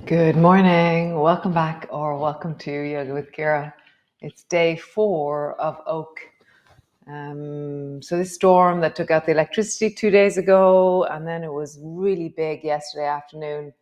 Good morning. Welcome back or welcome to Yoga with Ciara. It's day 4 of Oak. So this storm that took out the electricity 2 days ago, and then it was really big yesterday afternoon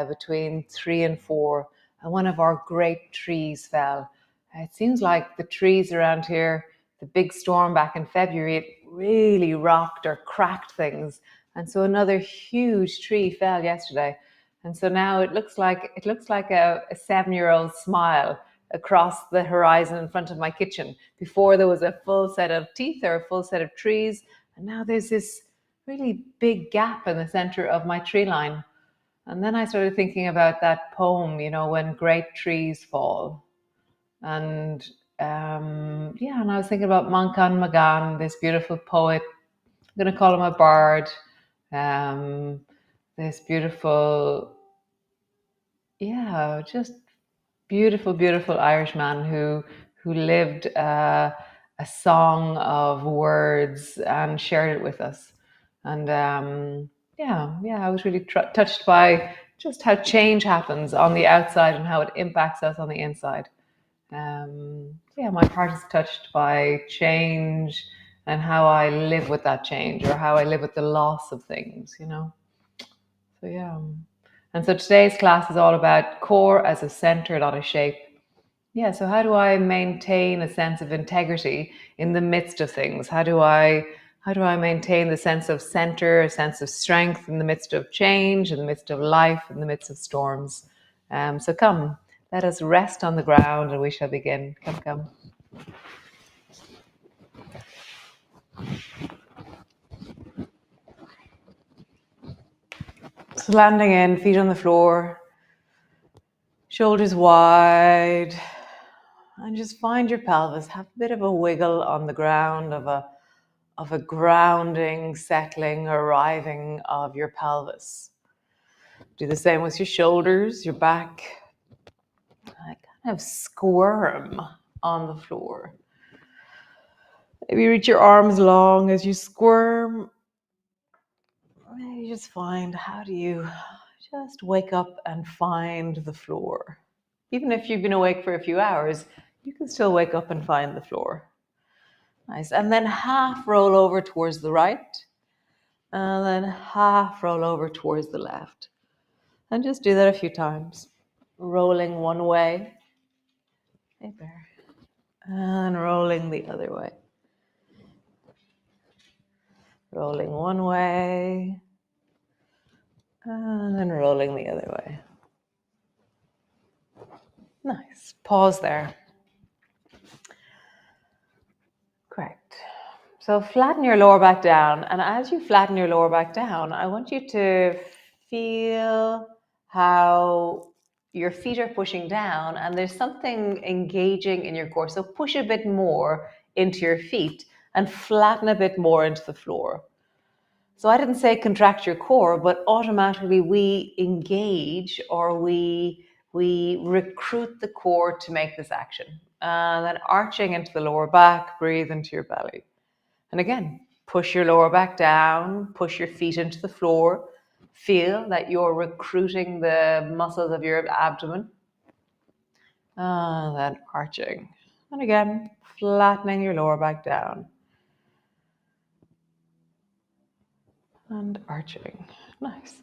between 3 and 4, and one of our great trees fell. It seems like the trees around here, the big storm back in February, it really rocked or cracked things. And so another huge tree fell yesterday. And so now it looks like a 7-year-old smile across the horizon in front of my kitchen. Before there was a full set of teeth or a full set of trees, and now there's this really big gap in the center of my tree line. And then I started thinking about that poem, when great trees fall. And and I was thinking about Mankan Magan, this beautiful poet. I'm going to call him a bard. This beautiful, just beautiful Irishman who lived a song of words and shared it with us. And I was really touched by just how change happens on the outside and how it impacts us on the inside. My heart is touched by change and how I live with that change, or how I live with the loss of things, So and so today's class is all about core as a center, not a shape. So how do I maintain a sense of integrity in the midst of things? How do I maintain the sense of center, a sense of strength in the midst of change, in the midst of life, in the midst of storms? So come, let us rest on the ground and we shall begin. Come. So landing in, feet on the floor, shoulders wide, and just find your pelvis. Have a bit of a wiggle on the ground of a grounding, settling, arriving of your pelvis. Do the same with your shoulders, your back. Kind of squirm on the floor. Maybe reach your arms long as you squirm. Maybe just find, how do you just wake up and find the floor? Even if you've been awake for a few hours, you can still wake up and find the floor. Nice. And then half roll over towards the right, and then half roll over towards the left. And just do that a few times. Rolling one way. Hey, bear. And rolling the other way. Rolling one way. And then rolling the other way. Nice. Pause there. Great. So flatten your lower back down. And as you flatten your lower back down, I want you to feel how your feet are pushing down and there's something engaging in your core. So push a bit more into your feet and flatten a bit more into the floor. So I didn't say contract your core, but automatically we engage or we recruit the core to make this action. And then arching into the lower back, breathe into your belly. And again, push your lower back down, push your feet into the floor. Feel that you're recruiting the muscles of your abdomen. And then arching. And again, flattening your lower back down. And arching. Nice.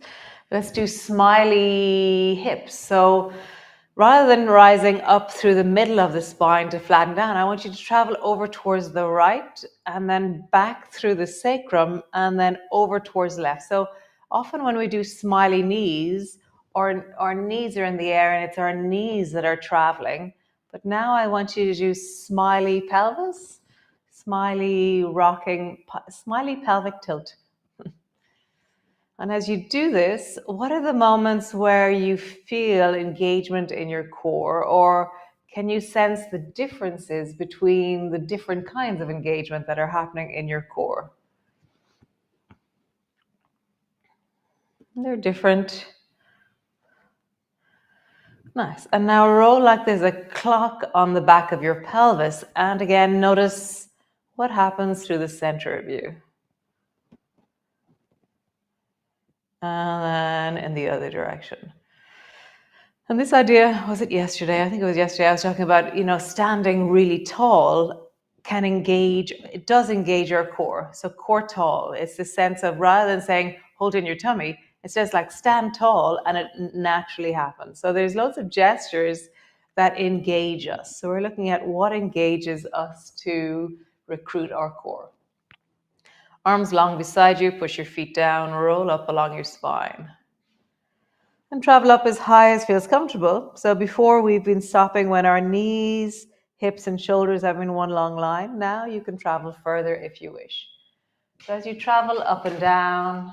Let's do smiley hips. So rather than rising up through the middle of the spine to flatten down, I want you to travel over towards the right and then back through the sacrum and then over towards the left. So often when we do smiley knees, our knees are in the air and it's our knees that are traveling. But now I want you to do smiley pelvis, smiley rocking, smiley pelvic tilt. And as you do this, what are the moments where you feel engagement in your core, or can you sense the differences between the different kinds of engagement that are happening in your core? They're different. Nice. And now roll like there's a clock on the back of your pelvis. And again, notice what happens through the center of you. And then in the other direction. And this idea, was it yesterday? I think it was yesterday. I was talking about, standing really tall can engage, it does engage our core. So core tall, it's the sense of rather than saying, hold in your tummy, it's just like stand tall and it naturally happens. So there's loads of gestures that engage us. So we're looking at what engages us to recruit our core. Arms long beside you, push your feet down, roll up along your spine. And travel up as high as feels comfortable. So before we've been stopping when our knees, hips and shoulders have been one long line. Now you can travel further if you wish. So as you travel up and down,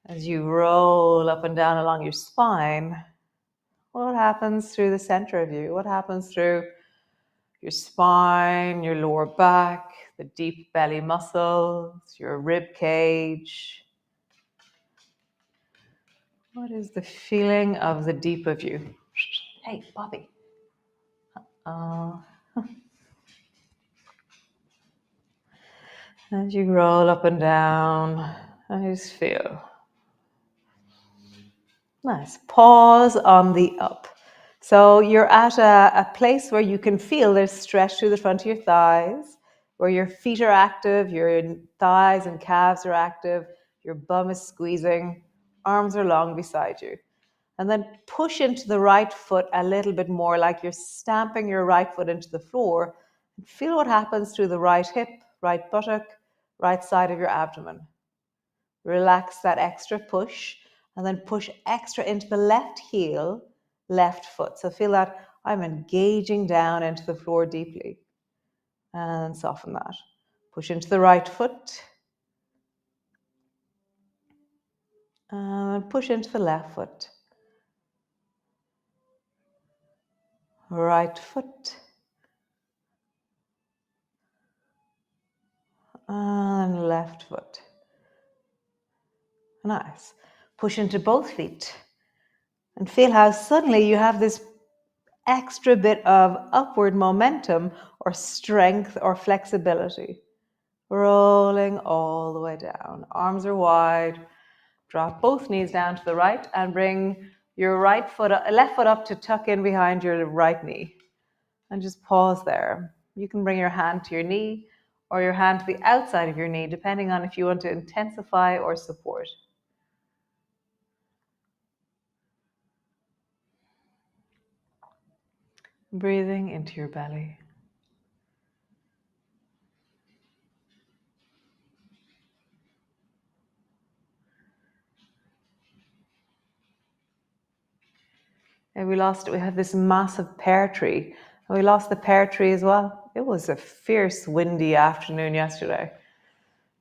as you roll up and down along your spine, what happens through the center of you? What happens through your spine, your lower back, the deep belly muscles, your rib cage? What is the feeling of the deep of you? Hey, Bobby. As you roll up and down, I just feel. Nice. Pause on the up. So you're at a place where you can feel there's stretch through the front of your thighs, where your feet are active, your thighs and calves are active, your bum is squeezing, arms are long beside you. And then push into the right foot a little bit more, like you're stamping your right foot into the floor. And feel what happens through the right hip, right buttock, right side of your abdomen. Relax that extra push and then push extra into the left heel, left foot. So feel that I'm engaging down into the floor deeply. And soften that. Push into the right foot. And push into the left foot. Right foot. And left foot. Nice. Push into both feet. And feel how suddenly you have this extra bit of upward momentum or strength or flexibility. Rolling all the way down. Arms are wide. Drop both knees down to the right and bring your left foot up to tuck in behind your right knee. And just pause there. You can bring your hand to your knee or your hand to the outside of your knee, depending on if you want to intensify or support. Breathing into your belly. And we had this massive pear tree, and we lost the pear tree as well. It was a fierce, windy afternoon yesterday.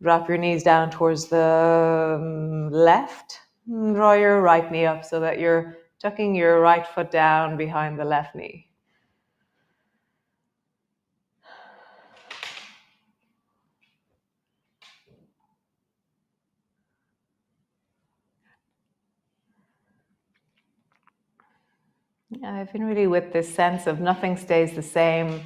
Drop your knees down towards the left. Draw your right knee up so that you're tucking your right foot down behind the left knee. Yeah, I've been really with this sense of nothing stays the same,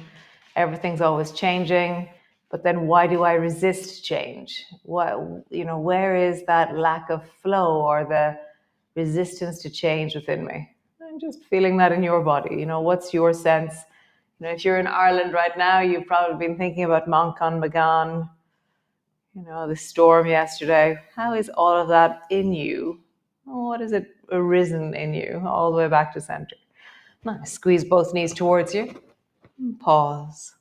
everything's always changing, but then why do I resist change? Where is that lack of flow or the resistance to change within me? I'm just feeling that in your body. What's your sense? If you're in Ireland right now, you've probably been thinking about Moncton Magan, the storm yesterday. How is all of that in you? What has it arisen in you all the way back to center? Nice. Squeeze both knees towards you. And pause.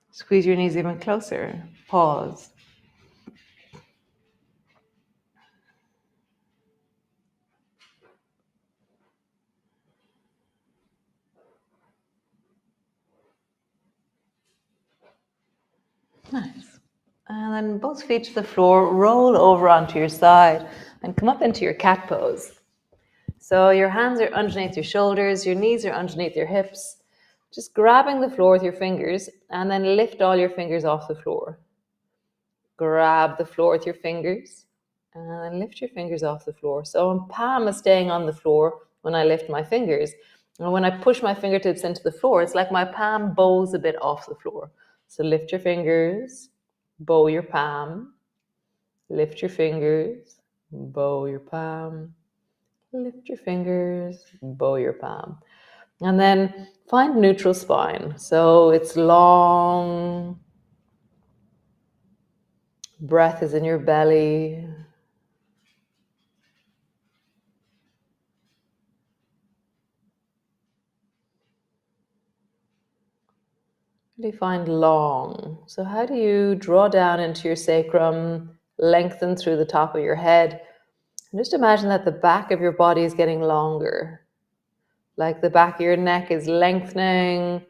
Squeeze your knees even closer. Pause. Nice. And then both feet to the floor, roll over onto your side and come up into your cat pose. So your hands are underneath your shoulders, your knees are underneath your hips. Just grabbing the floor with your fingers and then lift all your fingers off the floor. Grab the floor with your fingers and then lift your fingers off the floor. So my palm is staying on the floor when I lift my fingers. And when I push my fingertips into the floor, it's like my palm bows a bit off the floor. So lift your fingers, bow your palm, lift your fingers, bow your palm, lift your fingers, bow your palm. And then find neutral spine. So it's long, breath is in your belly. Really find long. So how do you draw down into your sacrum, lengthen through the top of your head, and just imagine that the back of your body is getting longer. Like the back of your neck is lengthening,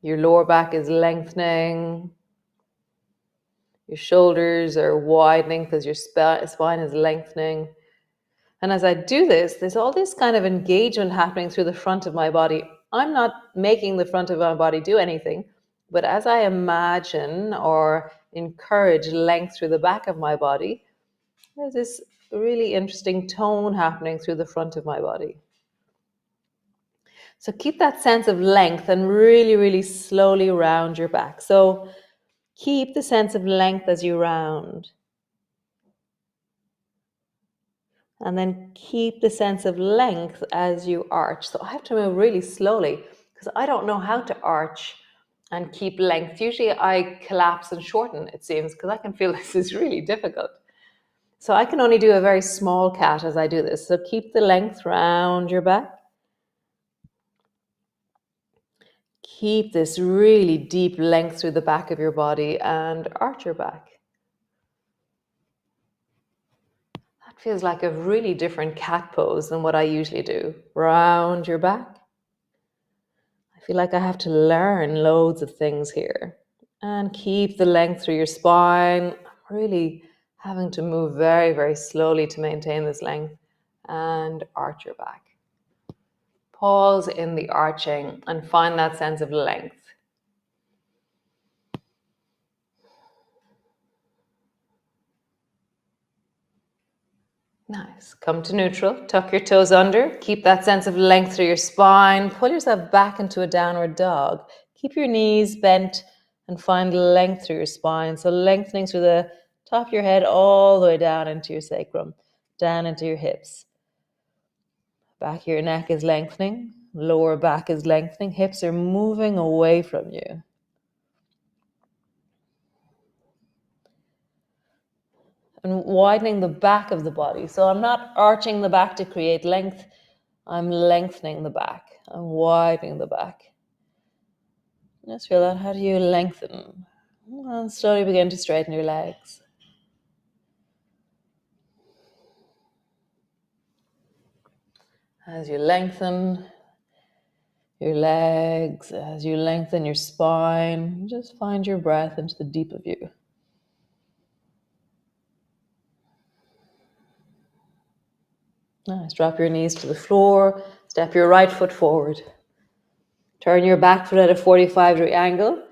your lower back is lengthening, your shoulders are widening because your spine is lengthening. And as I do this, there's all this kind of engagement happening through the front of my body. I'm not making the front of my body do anything, but as I imagine or encourage length through the back of my body, there's this really interesting tone happening through the front of my body. So keep that sense of length and really, really slowly round your back. So keep the sense of length as you round. And then keep the sense of length as you arch. So I have to move really slowly because I don't know how to arch and keep length. Usually I collapse and shorten, it seems, because I can feel this is really difficult. So I can only do a very small cat as I do this. So keep the length round your back. Keep this really deep length through the back of your body and arch your back. That feels like a really different cat pose than what I usually do. Round your back. I feel like I have to learn loads of things here. And keep the length through your spine. I'm really having to move very, very slowly to maintain this length. And arch your back. Pause in the arching and find that sense of length. Nice. Come to neutral. Tuck your toes under. Keep that sense of length through your spine. Pull yourself back into a downward dog. Keep your knees bent and find length through your spine. So lengthening through the top of your head all the way down into your sacrum, down into your hips. Back of your neck is lengthening. Lower back is lengthening. Hips are moving away from you. And widening the back of the body. So I'm not arching the back to create length. I'm lengthening the back. I'm widening the back. Just feel that. How do you lengthen? And slowly begin to straighten your legs. As you lengthen your legs, as you lengthen your spine, just find your breath into the deep of you. Nice. Drop your knees to the floor. Step your right foot forward. Turn your back foot at a 45-degree angle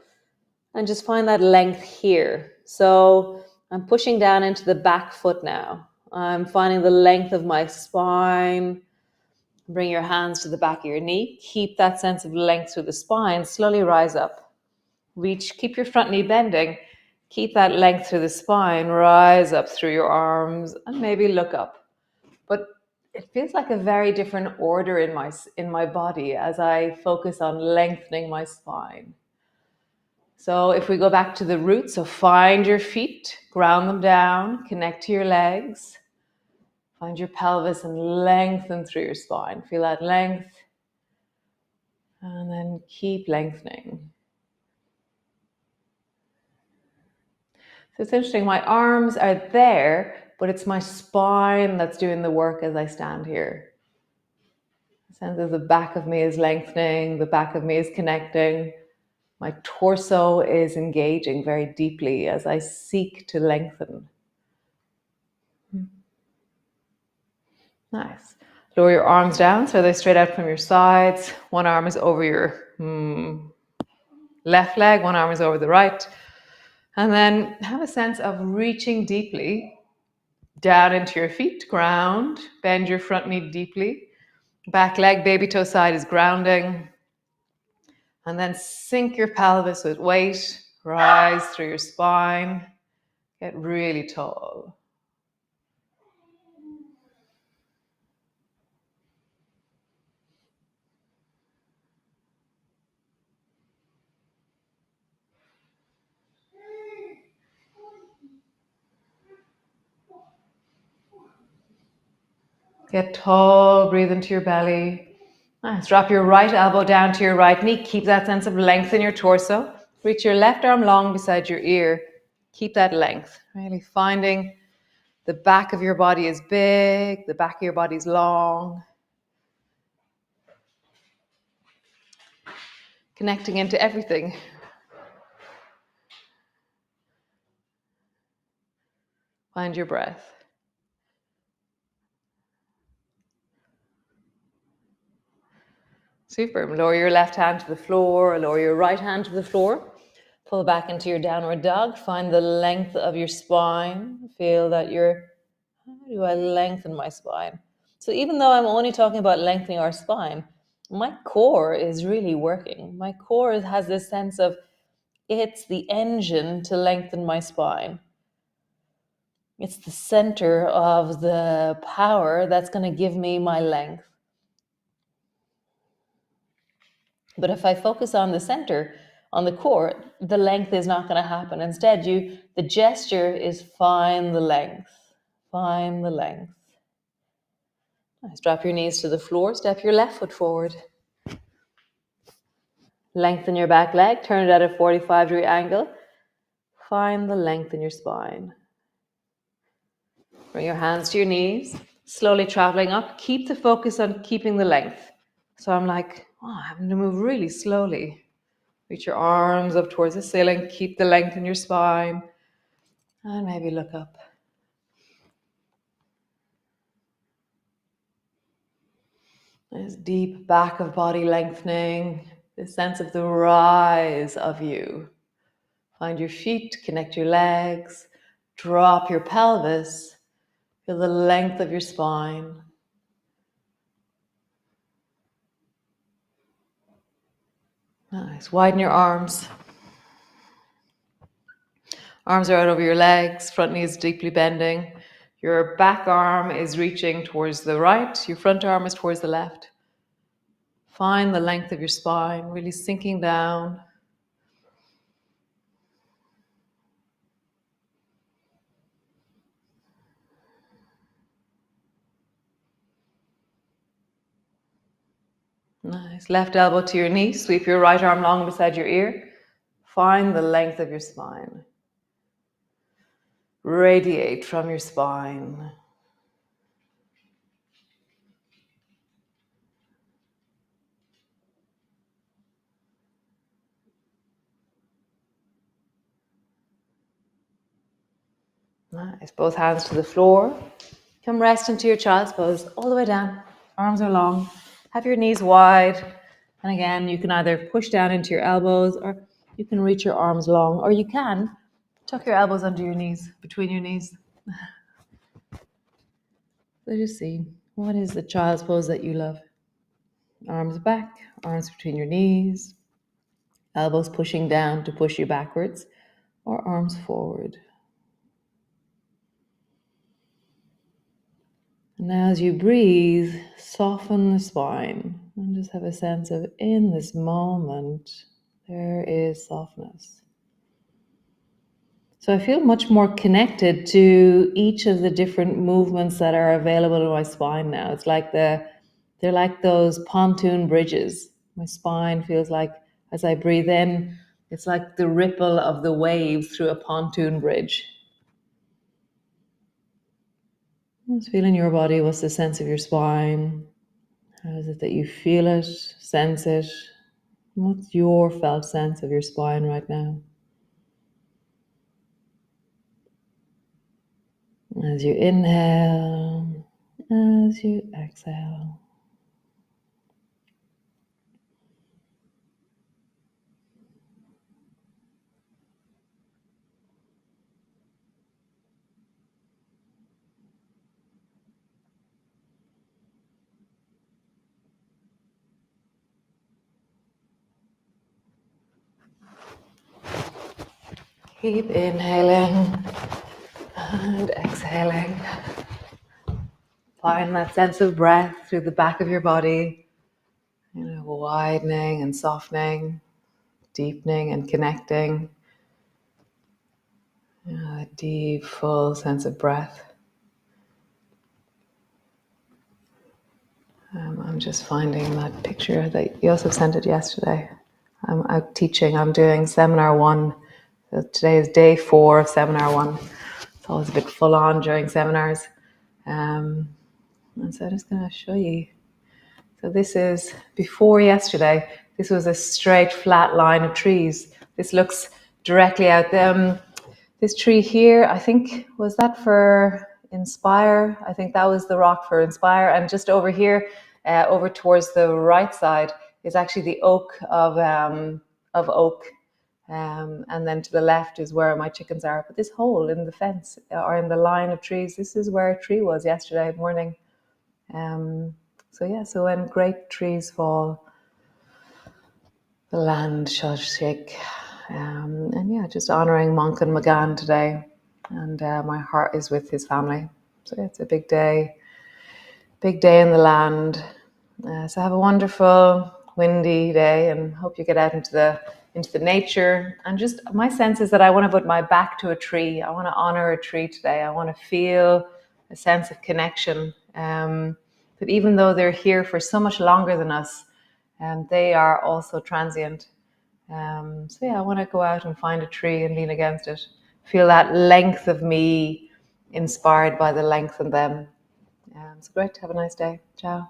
and just find that length here. So I'm pushing down into the back foot now. I'm finding the length of my spine. Bring your hands to the back of your knee. Keep that sense of length through the spine. Slowly rise up. Reach, keep your front knee bending. Keep that length through the spine. Rise up through your arms and maybe look up. But it feels like a very different order in my body as I focus on lengthening my spine. So if we go back to the root, so find your feet, ground them down, connect to your legs. Find your pelvis and lengthen through your spine. Feel that length. And then keep lengthening. So it's interesting, my arms are there, but it's my spine that's doing the work as I stand here. The sense of the back of me is lengthening, the back of me is connecting. My torso is engaging very deeply as I seek to lengthen. Nice. Lower your arms down so they're straight out from your sides. One arm is over your left leg, one arm is over the right. And then have a sense of reaching deeply down into your feet, ground. Bend your front knee deeply. Back leg, baby toe side is grounding. And then sink your pelvis with weight. Rise through your spine. Get really tall. Get tall, breathe into your belly. Nice. Drop your right elbow down to your right knee. Keep that sense of length in your torso. Reach your left arm long beside your ear. Keep that length. Really finding the back of your body is big, the back of your body is long. Connecting into everything. Find your breath. Super. Lower your left hand to the floor, lower your right hand to the floor. Pull back into your downward dog. Find the length of your spine. Feel that how do I lengthen my spine? So even though I'm only talking about lengthening our spine, my core is really working. My core has this sense of it's the engine to lengthen my spine. It's the center of the power that's going to give me my length. But if I focus on the center, on the core, the length is not going to happen. Instead, the gesture is find the length. Find the length. Nice. Drop your knees to the floor. Step your left foot forward. Lengthen your back leg. Turn it at a 45-degree angle. Find the length in your spine. Bring your hands to your knees. Slowly traveling up. Keep the focus on keeping the length. So I'm like, having to move really slowly. Reach your arms up towards the ceiling. Keep the length in your spine. And maybe look up. This deep back of body lengthening. This sense of the rise of you. Find your feet. Connect your legs. Drop your pelvis. Feel the length of your spine. Nice. Widen your arms. Arms are out over your legs. Front knee is deeply bending. Your back arm is reaching towards the right. Your front arm is towards the left. Find the length of your spine, really sinking down. Nice. Left elbow to your knee. Sweep your right arm long beside your ear. Find the length of your spine. Radiate from your spine. Nice. Both hands to the floor. Come rest into your child's pose all the way down. Arms are long. Have your knees wide. And again, you can either push down into your elbows, or you can reach your arms long, or you can tuck your elbows under your knees, between your knees. So just see, what is the child's pose that you love? Arms back, arms between your knees, elbows pushing down to push you backwards, or arms forward. And now as you breathe, soften the spine and just have a sense of, in this moment, there is softness. So I feel much more connected to each of the different movements that are available in my spine now. It's like they're like those pontoon bridges. My spine feels like, as I breathe in, it's like the ripple of the waves through a pontoon bridge. Just feel in your body, what's the sense of your spine? How is it that you feel it, sense it? What's your felt sense of your spine right now? As you inhale, as you exhale. Keep inhaling and exhaling. Find that sense of breath through the back of your body, widening and softening, deepening and connecting. A deep, full sense of breath. I'm just finding that picture that Joseph sent it yesterday. I'm out teaching. I'm doing seminar 1. So today is day 4 of seminar 1. It's always a bit full on during seminars. And so I'm just going to show you. So this is, before yesterday, this was a straight flat line of trees. This looks directly out there. This tree here, I think, was that for Inspire? I think that was the rock for Inspire. And just over here, over towards the right side, is actually the oak of oak. And then to the left is where my chickens are. But this hole in the fence, or in the line of trees, this is where a tree was yesterday morning. So when great trees fall, the land shall shake. Just honoring Monk and McGann today. And my heart is with his family. So it's a big day in the land. So have a wonderful, windy day, and hope you get out into the nature. And just my sense is that I want to put my back to a tree. I want to honor a tree today. I want to feel a sense of connection. That even though they're here for so much longer than us, they are also transient. I want to go out and find a tree and lean against it. Feel that length of me inspired by the length of them. So great. Have a nice day. Ciao.